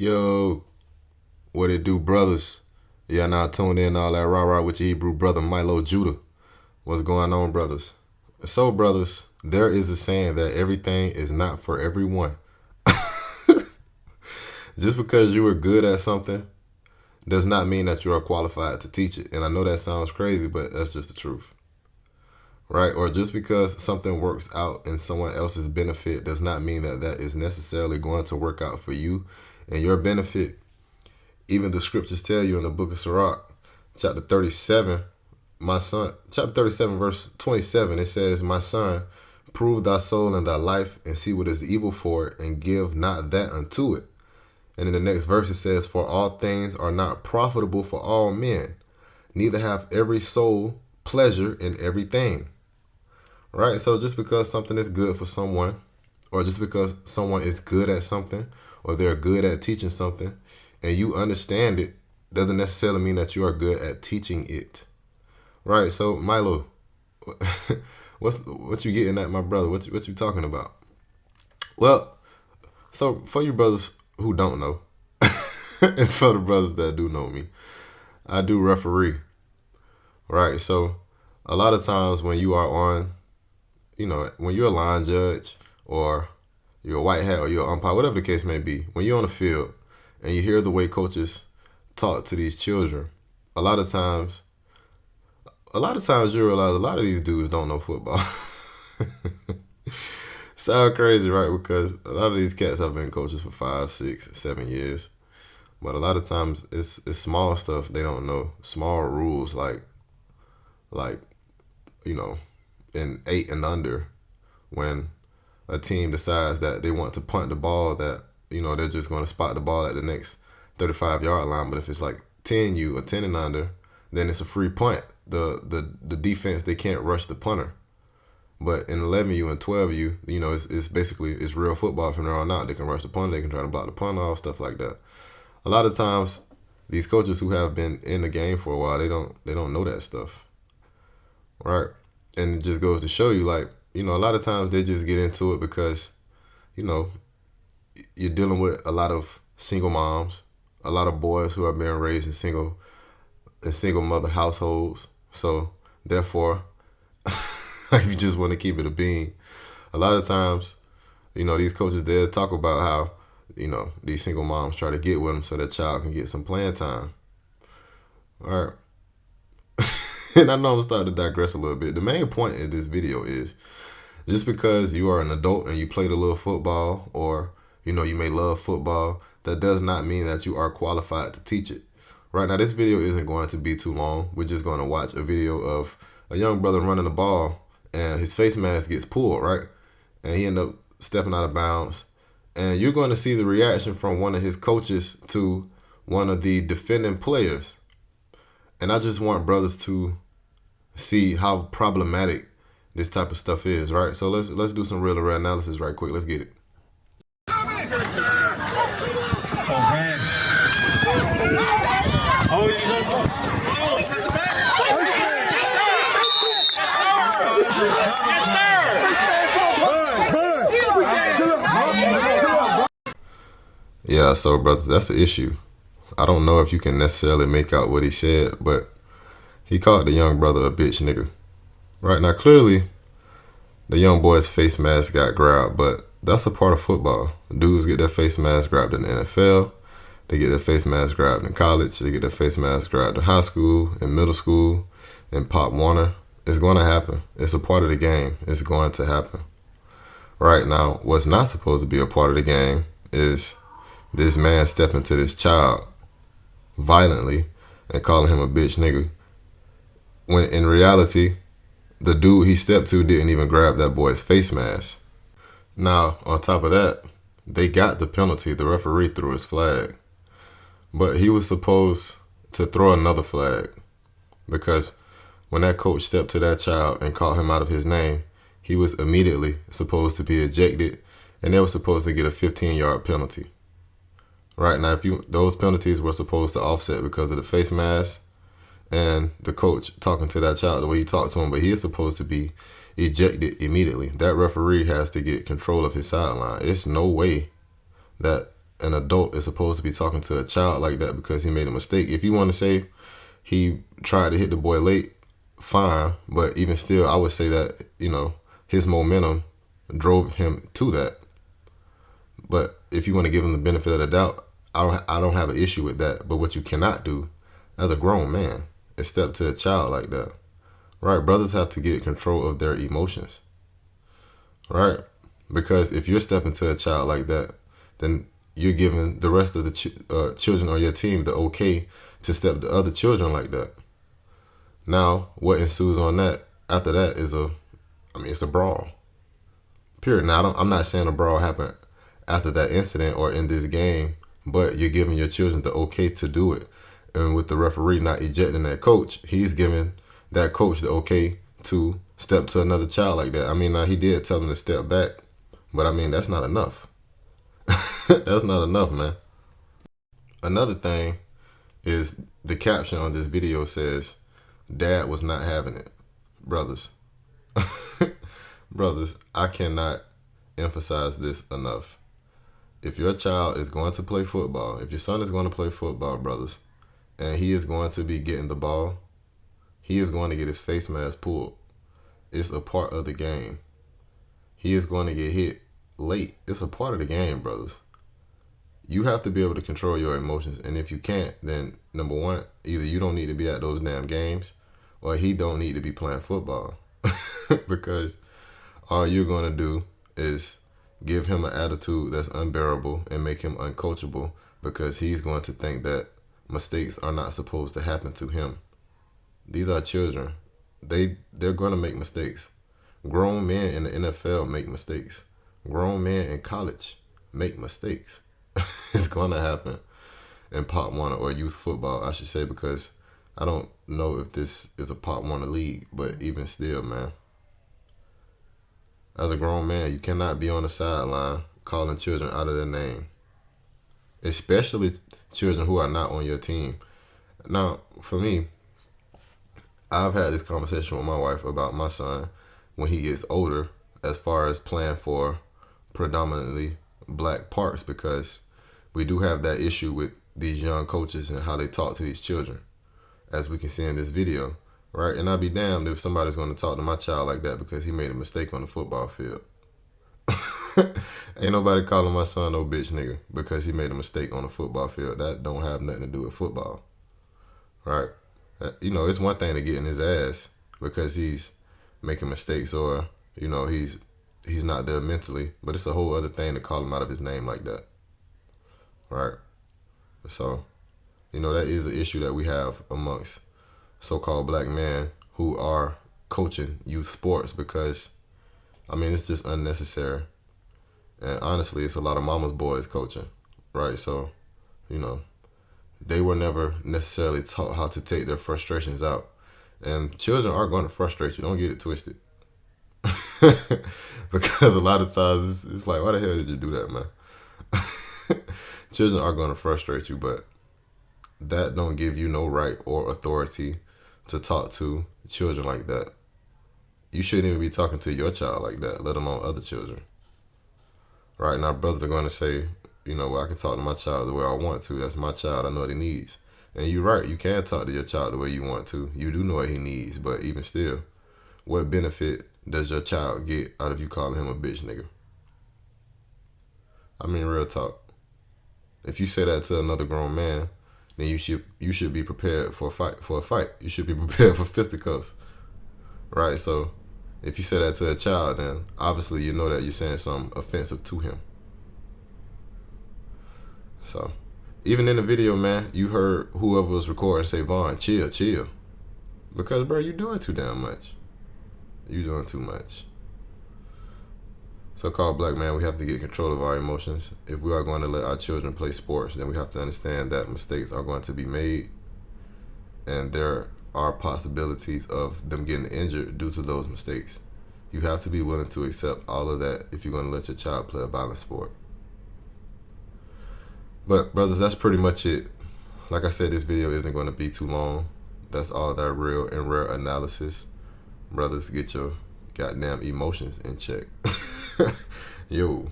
Yo, what it do, brothers? Yeah, now tuned in all that rah-rah with your Hebrew brother Milo Judah. What's going on, brothers? So, brothers, there is a saying that everything is not for everyone. Just because you are good at something does not mean that you are qualified to teach it. And I know that sounds crazy, but that's just the truth. Right? Or just because something works out in someone else's benefit does not mean that that is necessarily going to work out for you and your benefit. Even the scriptures tell you in the book of Sirach, chapter 37, chapter 37, verse 27, it says, "My son, prove thy soul and thy life, and see what is evil for it, and give not that unto it." And in the next verse it says, "For all things are not profitable for all men, neither have every soul pleasure in everything." Right? So just because something is good for someone, or just because someone is good at something, or they're good at teaching something, and you understand it, doesn't necessarily mean that you are good at teaching it. Right? So Milo, what you getting at, my brother? What you talking about? Well, so for you brothers who don't know, and for the brothers that do know me, I do referee. Right? So a lot of times when you are on, when you're a line judge or you're a white hat or you're an umpire, whatever the case may be, when you're on the field and you hear the way coaches talk to these children, a lot of times you realize a lot of these dudes don't know football. Sound crazy, right? Because a lot of these cats have been coaches for 5, 6, 7 years. But a lot of times it's small stuff they don't know. Small rules like in 8 and under, when a team decides that they want to punt the ball, that they're just going to spot the ball at the next 35-yard line. But if it's like 10U or 10 and under, then it's a free punt. The defense, they can't rush the punter. But in 11U and 12U, it's basically it's real football from there on out. They can rush the punter, they can try to block the punter, all stuff like that. A lot of times, these coaches who have been in the game for a while, they don't know that stuff, right? And it just goes to show you, a lot of times they just get into it because, you're dealing with a lot of single moms, a lot of boys who are being raised in single mother households. So therefore, if you just want to keep it a bean, a lot of times, these coaches, they'll talk about how, these single moms try to get with them so their child can get some playing time. All right. And I know I'm starting to digress a little bit. The main point of this video is just because you are an adult and you played a little football, or, you may love football, that does not mean that you are qualified to teach it. Right now, this video isn't going to be too long. We're just going to watch a video of a young brother running the ball and his face mask gets pulled, right? And he ended up stepping out of bounds. And you're going to see the reaction from one of his coaches to one of the defending players. And I just want brothers to see how problematic this type of stuff is, right? So let's do some real analysis right quick. Let's get it. Yeah, so brothers, that's the issue. I don't know if you can necessarily make out what he said, but he called the young brother a bitch nigga. Right now, clearly, the young boy's face mask got grabbed, but that's a part of football. Dudes get their face mask grabbed in the NFL. They get their face mask grabbed in college. They get their face mask grabbed in high school, in middle school, in Pop Warner. It's going to happen. It's a part of the game. It's going to happen. Right now, what's not supposed to be a part of the game is this man stepping to this child violently and calling him a bitch nigga, when in reality, the dude he stepped to didn't even grab that boy's face mask. Now, on top of that, they got the penalty. The referee threw his flag. But he was supposed to throw another flag, because when that coach stepped to that child and called him out of his name, he was immediately supposed to be ejected, and they were supposed to get a 15-yard penalty. Right now, those penalties were supposed to offset because of the face mask and the coach talking to that child the way he talked to him, but he is supposed to be ejected immediately. That referee has to get control of his sideline. It's no way that an adult is supposed to be talking to a child like that because he made a mistake. If you want to say he tried to hit the boy late, fine. But even still, I would say that, his momentum drove him to that. But if you want to give him the benefit of the doubt, I don't have an issue with that. But what you cannot do as a grown man is step to a child like that. Right? Brothers have to get control of their emotions. Right? Because if you're stepping to a child like that, then you're giving the rest of the children on your team the okay to step to other children like that. Now, what ensues on that after that is it's a brawl. Period. Now, I'm not saying a brawl happened after that incident or in this game, but you're giving your children the okay to do it. And with the referee not ejecting that coach, he's giving that coach the okay to step to another child like that. Now he did tell him to step back, but that's not enough. That's not enough, man. Another thing is the caption on this video says, "Dad was not having it." Brothers. Brothers, I cannot emphasize this enough. If your child is going to play football, if your son is going to play football, brothers, and he is going to be getting the ball, he is going to get his face mask pulled. It's a part of the game. He is going to get hit late. It's a part of the game, brothers. You have to be able to control your emotions. And if you can't, then number one, either you don't need to be at those damn games or he don't need to be playing football. Because all you're going to do is give him an attitude that's unbearable and make him uncoachable, because he's going to think that mistakes are not supposed to happen to him. These are children. They're going to make mistakes. Grown men in the NFL make mistakes. Grown men in college make mistakes. It's going to happen in Pop Warner, or youth football, I should say, because I don't know if this is a Pop Warner league, but even still, man. As a grown man, you cannot be on the sideline calling children out of their name, especially children who are not on your team. Now, for me, I've had this conversation with my wife about my son when he gets older, as far as playing for predominantly black parks, because we do have that issue with these young coaches and how they talk to these children, as we can see in this video. Right? And I'll be damned if somebody's going to talk to my child like that because he made a mistake on the football field. Ain't nobody calling my son no bitch nigga because he made a mistake on the football field. That don't have nothing to do with football. Right? It's one thing to get in his ass because he's making mistakes, or, he's not there mentally, but it's a whole other thing to call him out of his name like that. Right? So, that is an issue that we have amongst so-called black men who are coaching youth sports, because it's just unnecessary. And honestly, it's a lot of mama's boys coaching, right? So, they were never necessarily taught how to take their frustrations out. And children are going to frustrate you. Don't get it twisted. Because a lot of times it's like, why the hell did you do that, man? Children are going to frustrate you, but that don't give you no right or authority to talk to children like that. You shouldn't even be talking to your child like that, let alone other children. Right? Now, brothers are going to say, I can talk to my child the way I want to. That's my child. I know what he needs. And you're right. You can talk to your child the way you want to. You do know what he needs. But even still, what benefit does your child get out of you calling him a bitch nigga? Real talk. If you say that to another grown man, then you should be prepared for a fight. You should be prepared for fisticuffs. Right? So if you say that to a child, then obviously you know that you're saying something offensive to him. So even in the video, man, you heard whoever was recording say, "Vaughn, chill." Because, bro, you doing too damn much. You doing too much. So-called black man, we have to get control of our emotions. If we are going to let our children play sports, then we have to understand that mistakes are going to be made, and there are possibilities of them getting injured due to those mistakes. You have to be willing to accept all of that if you're going to let your child play a violent sport. But, brothers, that's pretty much it. Like I said, this video isn't going to be too long. That's all that real and rare analysis. Brothers, get your goddamn emotions in check. Yo.